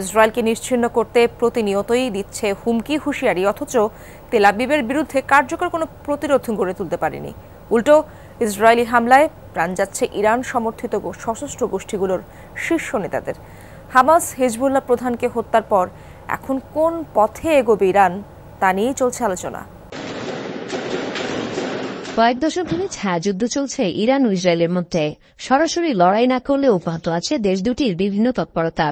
ইসরায়েলকে নিশ্চিহ্ন করতে প্রতিনিয়তই দিচ্ছে হুমকি হুঁশিয়ারি, অথচ তেল আবিবের বিরুদ্ধে কার্যকর কোনো প্রতিরোধ গড়ে তুলতে পারেনি। উল্টো ইসরায়েলি হামলায় প্রাণ যাচ্ছে ইরান সমর্থিত সশস্ত্র গোষ্ঠীগুলোর শীর্ষ নেতাদের। হামাস হিজবুল্লাহ প্রধানকে হত্যার পর এখন কোন পথে এগোবে ইরান, তা নিয়েই চলছে আলোচনা। কয়েক দশক ধরে ছায়াযুদ্ধ চলছে ইরান ও ইসরায়েলের মধ্যে। সরাসরি লড়াই না করলে অব্যাহত আছে দেশ দুটির বিভিন্ন তৎপরতা।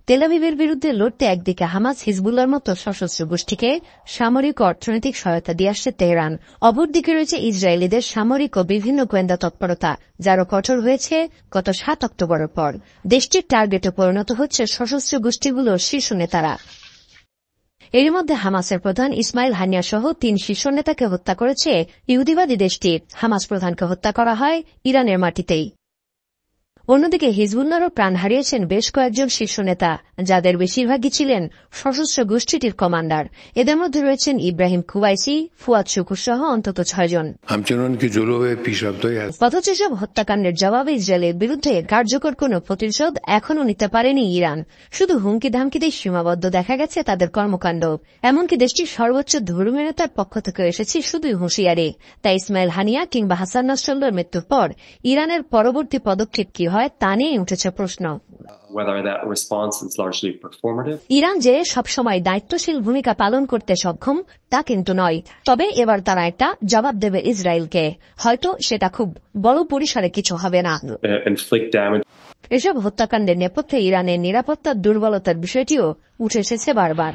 তেল আবিবের বিরুদ্ধে লড়তে একদিকে হামাস হিজবুল্লাহর মতো সশস্ত্র গোষ্ঠীকে সামরিক ও অর্থনৈতিক সহায়তা দিয়ে আসছে তেহরান, অপরদিকে রয়েছে ইসরায়েলিদের সামরিক ও বিভিন্ন গোয়েন্দা তৎপরতা, যারও কঠোর হয়েছে গত ৭ অক্টোবরের পর। দেশটির টার্গেটে পরিণত হচ্ছে সশস্ত্র গোষ্ঠীগুলোর শীর্ষ নেতারা। এর মধ্যে হামাসের প্রধান ইসমাইল হানিয়া সহ ৩ শীর্ষ নেতাকে হত্যা করেছে ইহুদিবাদী দেশটি। হামাস প্রধানকে হত্যা করা হয় ইরানের মাটিতেই। অন্যদিকে হিজবুল্লাহরও প্রাণ হারিয়েছেন বেশ কয়েকজন শীর্ষ নেতা, যাদের বেশিরভাগই ছিলেন সশস্ত্র গোষ্ঠীটির কমান্ডার। এদের মধ্যে রয়েছেন ইব্রাহিম কুবাইসি, ফুয়াদ শুকুর সহ অন্তত ৬ জন। অথচ এসব হত্যাকাণ্ডের জবাবে ইসরায়েলের বিরুদ্ধে কার্যকর কোনো প্রতিশোধ এখনও নিতে পারেনি ইরান। শুধু হুমকি ধামকিতেই সীমাবদ্ধ দেখা গেছে তাদের কর্মকাণ্ড। এমনকি দেশটির সর্বোচ্চ ধর্মীয় নেতার পক্ষ থেকে এসেছে শুধুই হুঁশিয়ারি। তাই ইসমাইল হানিয়া কিংবা হাসান নাসরাল্লাহর মৃত্যুর পর ইরানের পরবর্তী পদক্ষেপ কি হয় তা নিয়ে উঠেছে প্রশ্ন। ইরান যে সবসময় দায়িত্বশীল ভূমিকা পালন করতে সক্ষম তা কিন্তু নয়, তবে এবার তারা একটা জবাব দেবে ইসরায়েলকে। হয়তো সেটা খুব বড় পরিসরে কিছু হবে না। এসব হত্যাকাণ্ডের নেপথ্যে ইরানের নিরাপত্তার দুর্বলতার বিষয়টিও উঠে এসেছে বারবার।